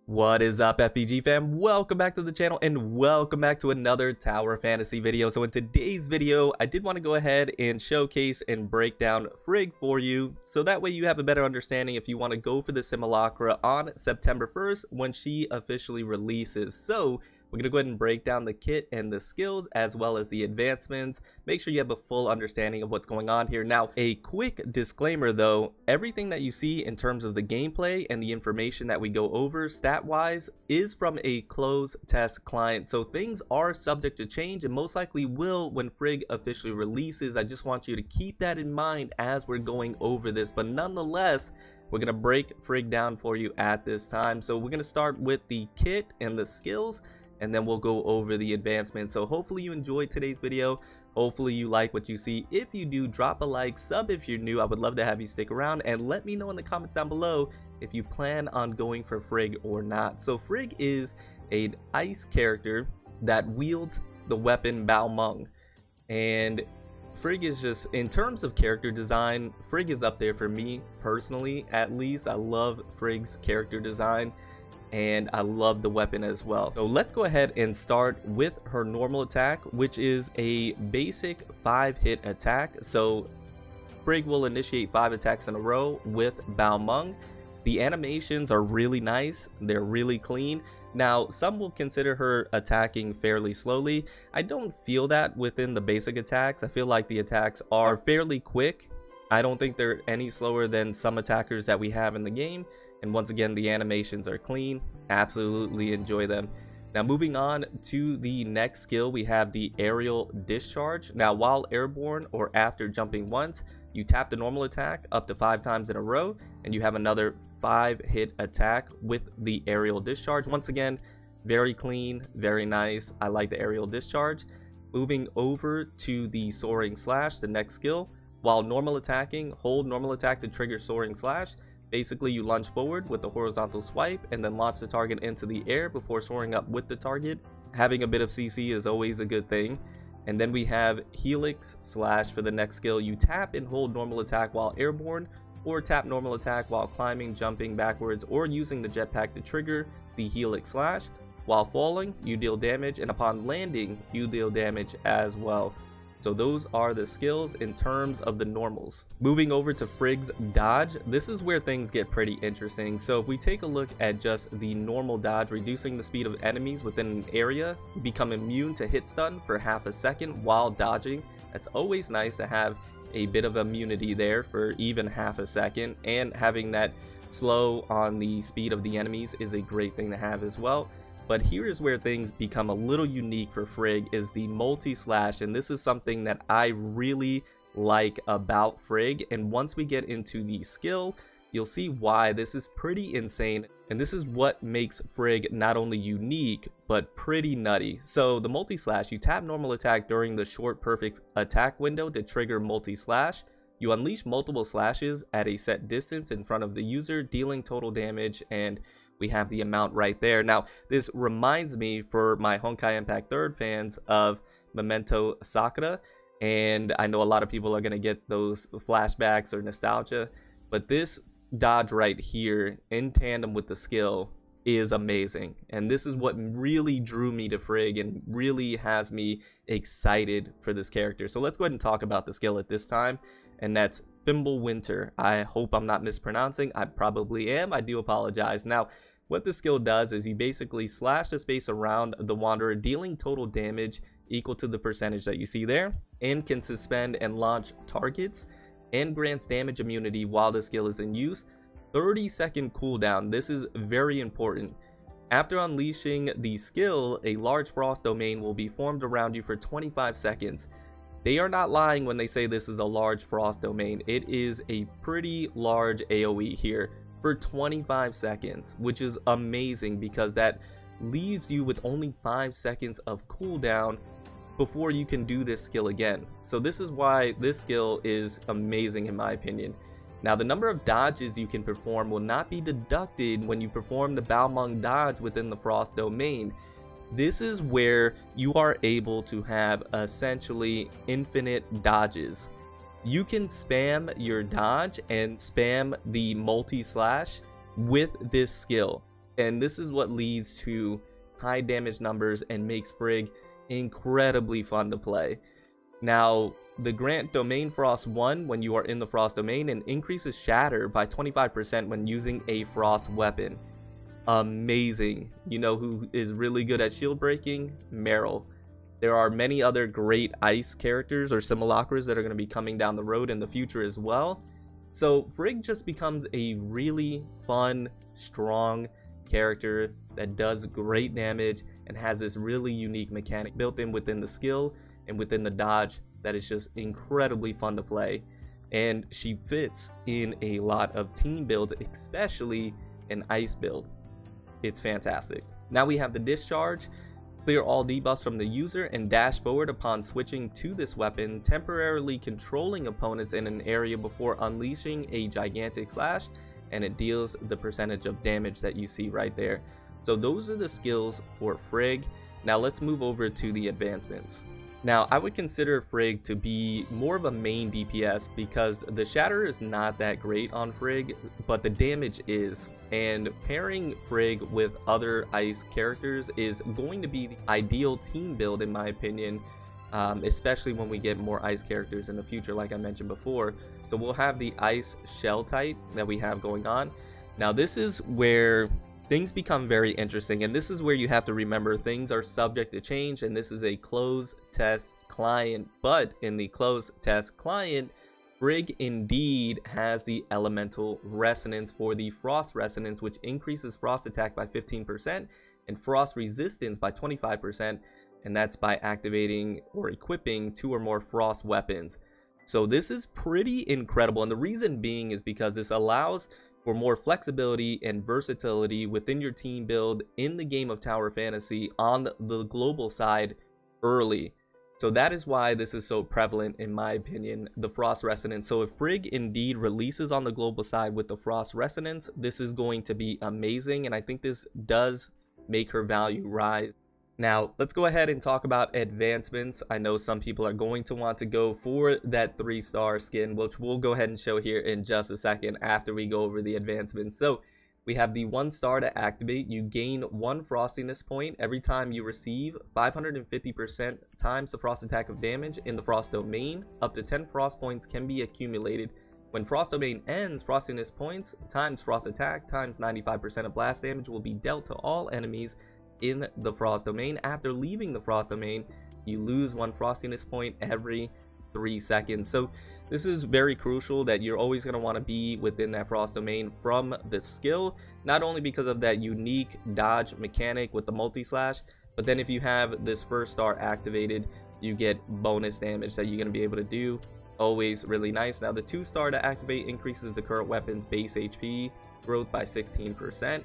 What is up, FPG fam? Welcome back to the channel and welcome back to another Tower Fantasy video. So in today's video, I did want to go ahead and showcase and break down Frigg for you, so that way you have a better understanding if you want to go for the Simulacra on September 1st when she officially releases. So we're going to go ahead and break down the kit and the skills as well as the advancements. Make sure you have a full understanding of what's going on here. Now, a quick disclaimer though, everything that you see in terms of the gameplay and the information that we go over stat-wise is from a closed test client. So things are subject to change and most likely will when Frigg officially releases. I just want you to keep that in mind as we're going over this, but nonetheless, we're going to break Frigg down for you at this time. So we're going to start with the kit and the skills, and then we'll go over the advancements. So hopefully you enjoyed today's video. Hopefully you like what you see. If you do, drop a like, sub if you're new. I would love to have you stick around, and let me know in the comments down below if you plan on going for Frigg or not. So Frigg is an ice character that wields the weapon Balmung, and Frigg is just, in terms of character design, Frigg is up there for me personally. At least I love Frigg's character design, and I love the weapon as well. So let's go ahead and start with her normal attack, which is a basic 5-hit attack. So Frigg will initiate 5 attacks in a row with Balmung. The animations are really nice, they're really clean. Now, some will consider her attacking fairly slowly. I don't feel that within the basic attacks. I feel like the attacks are fairly quick. I don't think they're any slower than some attackers that we have in the game. And once again, the animations are clean. Absolutely enjoy them. Now, moving on to the next skill, we have the aerial discharge. Now, while airborne or after jumping once, you tap the normal attack up to 5 times in a row, and you have another 5-hit attack with the aerial discharge. Once again, very clean, very nice. I like the aerial discharge. Moving over to the Soaring Slash, the next skill. While normal attacking, hold normal attack to trigger Soaring Slash. Basically, you lunge forward with the horizontal swipe and then launch the target into the air before soaring up with the target. Having a bit of CC is always a good thing. And then we have Helix Slash for the next skill. You tap and hold normal attack while airborne, or tap normal attack while climbing, jumping backwards, or using the jetpack to trigger the Helix Slash. While falling, you deal damage, and upon landing, you deal damage as well. So those are the skills in terms of the normals. Moving over to Friggs Dodge, this is where things get pretty interesting. So if we take a look at just the normal dodge, reducing the speed of enemies within an area, you become immune to hit stun for half a second while dodging. That's always nice to have a bit of immunity there for even half a second, and having that slow on the speed of the enemies is a great thing to have as well. But here is where things become a little unique for Frigg, is the multi-slash, and this is something that I really like about Frigg. And once we get into the skill, you'll see why this is pretty insane, and this is what makes Frigg not only unique but pretty nutty. So the multi-slash, you tap normal attack during the short perfect attack window to trigger multi-slash. You unleash multiple slashes at a set distance in front of the user, dealing total damage, and we have the amount right there. Now, this reminds me, for my Honkai Impact 3rd fans, of Memento Sakura, and I know a lot of people are going to get those flashbacks or nostalgia, but this dodge right here in tandem with the skill is amazing, and this is what really drew me to Frigg and really has me excited for this character. So let's go ahead and talk about the skill at this time, and that's Fimbulwinter. I hope I'm not mispronouncing. I probably am. I do apologize. Now, what the skill does is you basically slash the space around the Wanderer, dealing total damage equal to the percentage that you see there, and can suspend and launch targets, and grants damage immunity while the skill is in use. 30-second cooldown. This is very important. After unleashing the skill, a large frost domain will be formed around you for 25 seconds. They are not lying when they say this is a large frost domain. It is a pretty large AoE here for 25 seconds, which is amazing because that leaves you with only 5 seconds of cooldown before you can do this skill again. So this is why this skill is amazing in my opinion. Now, the number of dodges you can perform will not be deducted when you perform the Balmung dodge within the frost domain. This is where you are able to have essentially infinite dodges. You can spam your dodge and spam the multi-slash with this skill. And this is what leads to high damage numbers and makes Frigg incredibly fun to play. Now, the Grant Domain Frost 1 when you are in the Frost Domain, and increases Shatter by 25% when using a Frost weapon. Amazing. You know who is really good at shield breaking? Meryl. There are many other great ice characters or simulacras that are going to be coming down the road in the future as well. So Frigg just becomes a really fun, strong character that does great damage and has this really unique mechanic built in within the skill and within the dodge that is just incredibly fun to play. And she fits in a lot of team builds, especially an ice build. It's fantastic. Now we have the Discharge. Clear all debuffs from the user and dash forward upon switching to this weapon, temporarily controlling opponents in an area before unleashing a gigantic slash, and it deals the percentage of damage that you see right there. So those are the skills for Frigg. Now let's move over to the advancements. Now I would consider Frigg to be more of a main DPS because the shatter is not that great on Frigg, but the damage is. And pairing Frigg with other ice characters is going to be the ideal team build in my opinion, especially when we get more ice characters in the future like I mentioned before. So we'll have the ice shell type that we have going on. Now this is where things become very interesting, and this is where you have to remember things are subject to change, and this is a closed test client. But in the closed test client, Frigg indeed has the elemental resonance for the frost resonance, which increases frost attack by 15% and frost resistance by 25%, and that's by activating or equipping 2 or more frost weapons. So this is pretty incredible, and the reason being is because this allows for more flexibility and versatility within your team build in the game of Tower Fantasy on the global side early. So that is why this is so prevalent in my opinion, the Frost Resonance. So if Frigg indeed releases on the global side with the Frost Resonance, this is going to be amazing, and I think this does make her value rise. Now, let's go ahead and talk about advancements. I know some people are going to want to go for that 3-star skin, which we'll go ahead and show here in just a second after we go over the advancements. So we have the 1-star to activate. You gain 1 frostiness point every time you receive 550% times the frost attack of damage in the frost domain. Up to 10 frost points can be accumulated. When frost domain ends, frostiness points times frost attack times 95% of blast damage will be dealt to all enemies in the frost domain. After leaving the frost domain, you lose 1 frostiness point every 3 seconds. So this is very crucial that you're always going to want to be within that frost domain from the skill, not only because of that unique dodge mechanic with the multi-slash, but then if you have this 1-star activated, you get bonus damage that you're going to be able to do. Always really nice. Now the 2-star to activate increases the current weapon's base HP growth by 16%.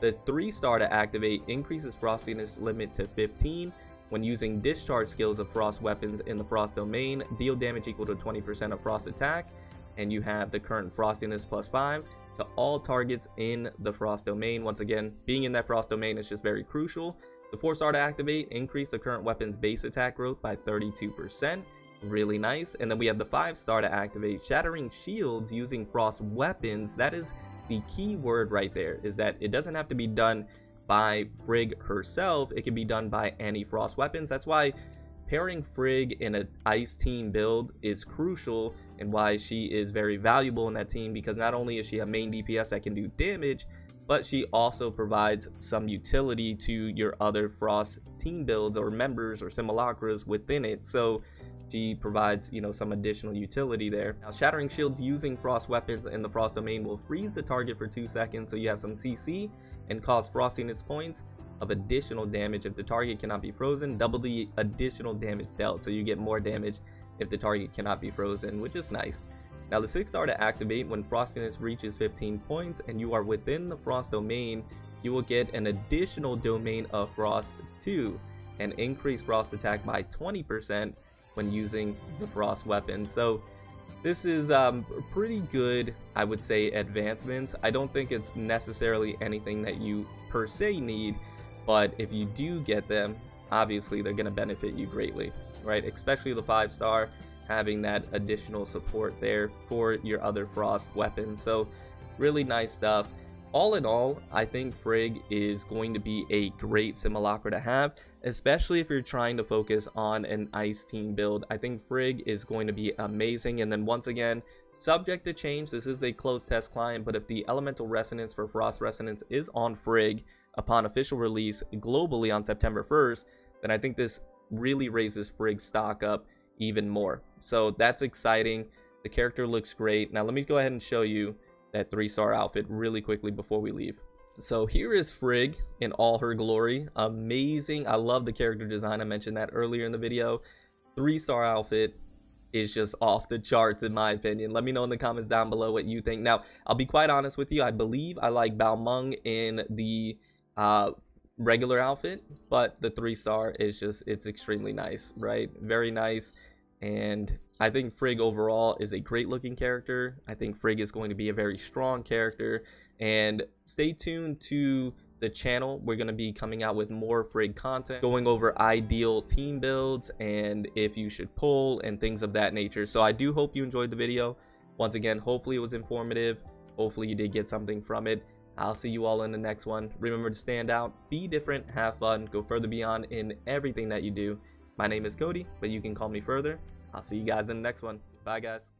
The 3-star to activate increases frostiness limit to 15. When using discharge skills of frost weapons in the frost domain, deal damage equal to 20% of frost attack, and you have the current frostiness plus 5 to all targets in the frost domain. Once again, being in that frost domain is just very crucial. The 4-star to activate increase the current weapon's base attack growth by 32%. Really nice. And then we have the 5-star to activate shattering shields using frost weapons. That is the key word right there, is that it doesn't have to be done by Frigg herself. It can be done by any frost weapons. That's why pairing Frigg in an ice team build is crucial, and why she is very valuable in that team, because not only is she a main DPS that can do damage, but she also provides some utility to your other frost team builds or members or simulacras within it. So she provides, you know, some additional utility there. Now, shattering shields using frost weapons in the frost domain will freeze the target for 2 seconds, so you have some CC, and cause frostiness points of additional damage if the target cannot be frozen. Double the additional damage dealt, so you get more damage if the target cannot be frozen, which is nice. Now the 6-star to activate, when frostiness reaches 15 points and you are within the frost domain, you will get an additional domain of frost 2 and increase frost attack by 20% when using the frost weapon. So this is pretty good, I would say, advancements. I don't think it's necessarily anything that you per se need, but if you do get them, obviously they're going to benefit you greatly, right? Especially the 5-star, having that additional support there for your other frost weapons. So really nice stuff. all in all, I think Frigg is going to be a great Simulacra to have, especially if you're trying to focus on an ice team build. I think Frigg is going to be amazing. And then once again, subject to change, this is a closed test client, but if the elemental resonance for frost resonance is on Frigg upon official release globally on September 1st, then I think this really raises Frigg's stock up even more. So that's exciting. The character looks great. Now let me go ahead and show you that 3-star outfit really quickly before we leave. So here is Frigg in all her glory. Amazing. I love the character design. I mentioned that earlier in the video. 3-star outfit is just off the charts in my opinion. Let me know in the comments down below what you think. Now I'll be quite honest with you, I believe I like Balmung in the regular outfit, but the 3-star is just, it's extremely nice, right? Very nice. And I think Frigg overall is a great looking character. I think Frigg is going to be a very strong character, and stay tuned to the channel. We're going to be coming out with more Frigg content, going over ideal team builds and if you should pull and things of that nature. So I do hope you enjoyed the video. Once again, hopefully it was informative. Hopefully you did get something from it. I'll see you all in the next one. Remember to stand out, be different, have fun, go further beyond in everything that you do. My name is Cody, but you can call me Further. I'll see you guys in the next one. Bye, guys.